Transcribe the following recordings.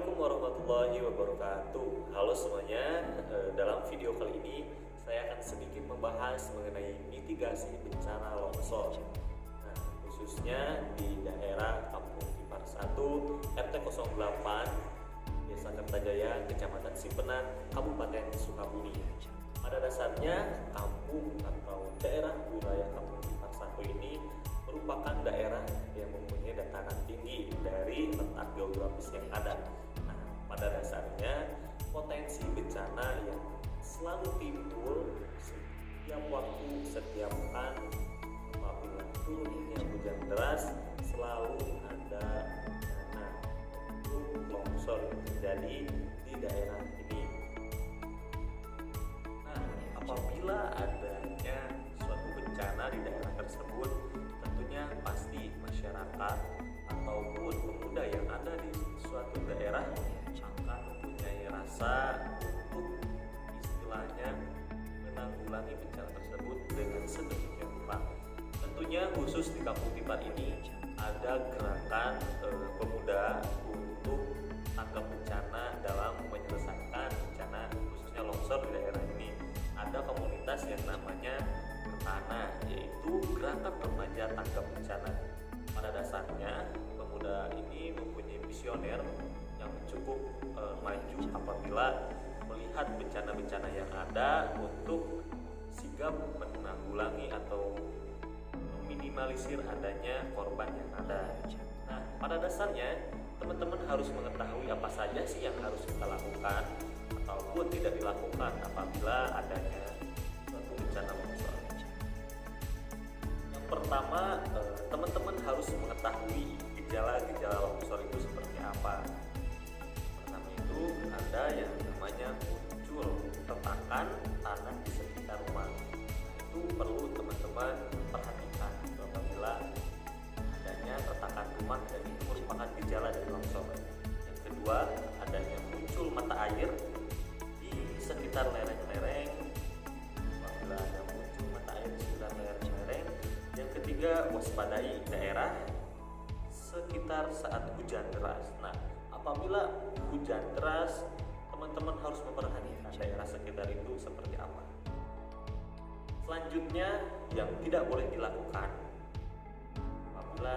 Assalamualaikum warahmatullahi wabarakatuh. Halo semuanya, dalam video kali ini saya akan sedikit membahas mengenai mitigasi bencana longsor. Nah, khususnya di daerah Kampung Tipar 1, RT 08, Desa Kertajaya, Kecamatan Simpenan, Kabupaten Sukabumi. Pada dasarnya, kampung atau daerah wilayah Kampung Tipar 1 ini merupakan daerah yang mempunyai dataran tinggi dari letak geografis yang ada. Nah, pada dasarnya potensi bencana yang selalu timbul setiap waktu, setiap pekan apabila turunnya hujan deras selalu ada bencana untuk longsor yang terjadi di daerah ini. Nah, apabila adanya suatu bencana di daerah tersebut, tentunya pasti masyarakat ataupun pemuda yang ada di suatu daerah akan mempunyai rasa untuk istilahnya menanggulangi bencana tersebut dengan sedemikian rupa. Tentunya khusus di Kampung Tipar ini ada gerakan pemuda untuk tanggap bencana dalam menyelesaikan bencana khususnya longsor di daerah ini. Ada komunitas yang namanya Gertana, yaitu gerakan remaja tanggap bencana. Pada dasarnya pemuda ini mempunyai visioner yang cukup maju apabila melihat bencana-bencana yang ada untuk sigap menanggulangi atau meminimalisir adanya korban yang ada. Nah, pada dasarnya teman-teman harus mengetahui apa saja sih yang harus kita lakukan ataupun tidak dilakukan apabila adanya suatu bencana longsor. Yang pertama, teman-teman harus mengetahui gejala-gejala longsor itu seperti apa. Pertama itu ada yang namanya muncul retakan tanah di sekitar rumah. Itu perlu teman-teman perhatikan apabila adanya retakan rumah dan itu merupakan gejala dari longsor. Yang kedua, adanya muncul mata air di sekitar lereng-lereng. Apabila ada muncul mata air di sekitar lereng-lereng. Yang ketiga, waspadai daerah sekitar saat hujan deras. Nah, apabila hujan deras, teman-teman harus memperhatikan daerah sekitar itu seperti apa. Selanjutnya, yang tidak boleh dilakukan apabila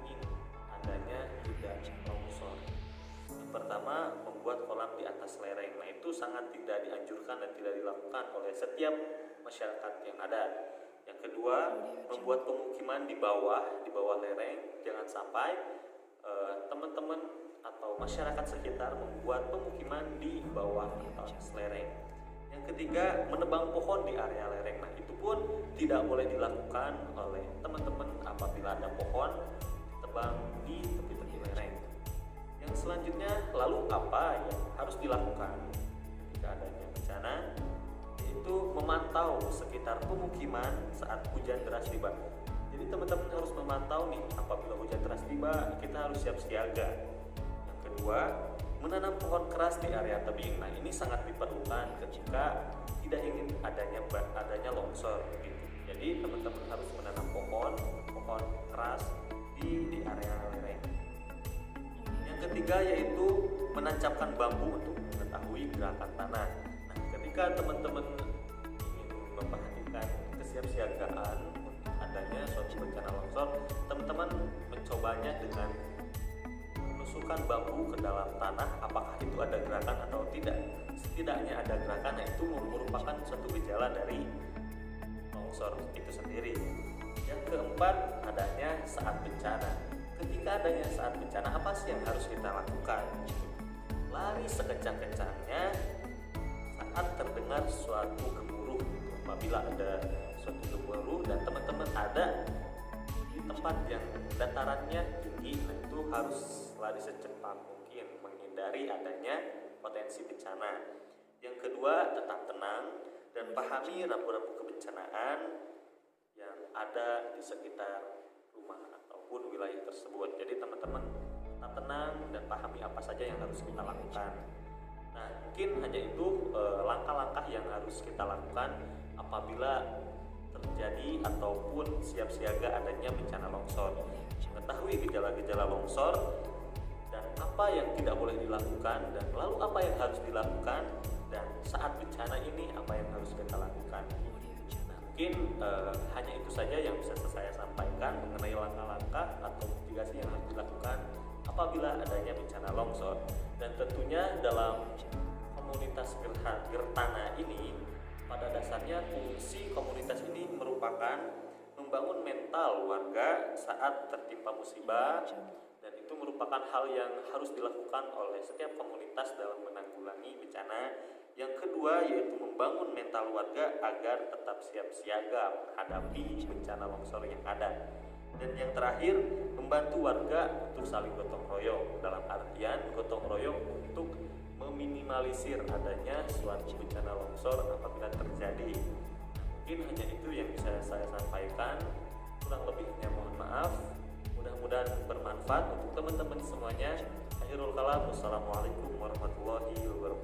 ingin adanya tidak longsor. Yang pertama, membuat kolam di atas lereng. Nah, itu sangat tidak dianjurkan dan tidak dilakukan oleh setiap masyarakat yang ada. Yang kedua, membuat pemukiman di bawah lereng. Jangan sampai teman-teman atau masyarakat sekitar membuat pemukiman di bawah atau atas lereng. Yang ketiga, menebang pohon di area lereng. Nah, itu pun tidak boleh dilakukan oleh teman-teman apabila ada pohon ditebang di tepi-tepi lereng. Yang selanjutnya, lalu apa yang harus dilakukan ketika adanya bencana? Yaitu memantau sekitar pemukiman saat hujan deras tiba. Jadi teman-teman harus memantau nih, apabila hujan deras tiba, kita harus siap siaga. Yang kedua, menanam pohon keras di area tebing. Nah, ini sangat diperlukan ketika tidak ingin adanya longsor gitu. Jadi teman-teman harus menanam pohon keras di area lereng. Yang ketiga yaitu menancapkan bambu untuk mengetahui gerakan tanah. Nah, ketika teman-teman ingin memperhatikan kesiapsiagaan untuk adanya suatu bencana longsor, teman-teman mencobanya dengan menusukkan bambu ke dalam tanah, apakah itu ada gerakan atau tidak. Setidaknya ada gerakan, itu merupakan suatu gejala dari longsor itu sendiri. Yang keempat, adanya saat bencana. Ketika adanya saat bencana, apa sih yang harus kita lakukan? Lari sekencang-kencangnya saat terdengar suatu gemuruh. Apabila ada suatu gemuruh dan teman-teman ada di tempat yang datarannya tinggi, itu harus lari secepat mungkin menghindari adanya potensi bencana. Yang kedua, tetap tenang dan pahami rambu-rambu kebencanaan yang ada di sekitar rumah ataupun wilayah tersebut. Jadi teman-teman tetap tenang dan pahami apa saja yang harus kita lakukan. Nah, mungkin hanya itu langkah-langkah yang harus kita lakukan apabila terjadi ataupun siap siaga adanya bencana longsor. Mengetahui gejala-gejala longsor dan apa apa yang tidak boleh dilakukan, dan lalu apa yang harus dilakukan, dan saat bencana ini apa yang harus kita lakukan. Nah, mungkin hanya itu saja yang bisa saya sampaikan mengenai langkah-langkah atau mitigasi yang harus dilakukan apabila adanya bencana longsor. Dan tentunya dalam komunitas Gertana ini, pada dasarnya fungsi komunitas ini merupakan membangun mental warga saat tertimpa musibah, dan itu merupakan hal yang harus dilakukan oleh setiap komunitas dalam menanggulangi bencana. Yang kedua yaitu membangun mental warga agar tetap siap siaga menghadapi bencana longsor yang ada. Dan yang terakhir, membantu warga untuk saling gotong royong, dalam artian gotong royong untuk meminimalisir adanya suatu bencana longsor apabila terjadi. Mungkin hanya itu yang bisa saya sampaikan, kurang lebihnya mohon maaf. Mudah-mudahan bermanfaat untuk teman-teman semuanya. Akhirul kalam, wassalamualaikum warahmatullahi wabarakatuh.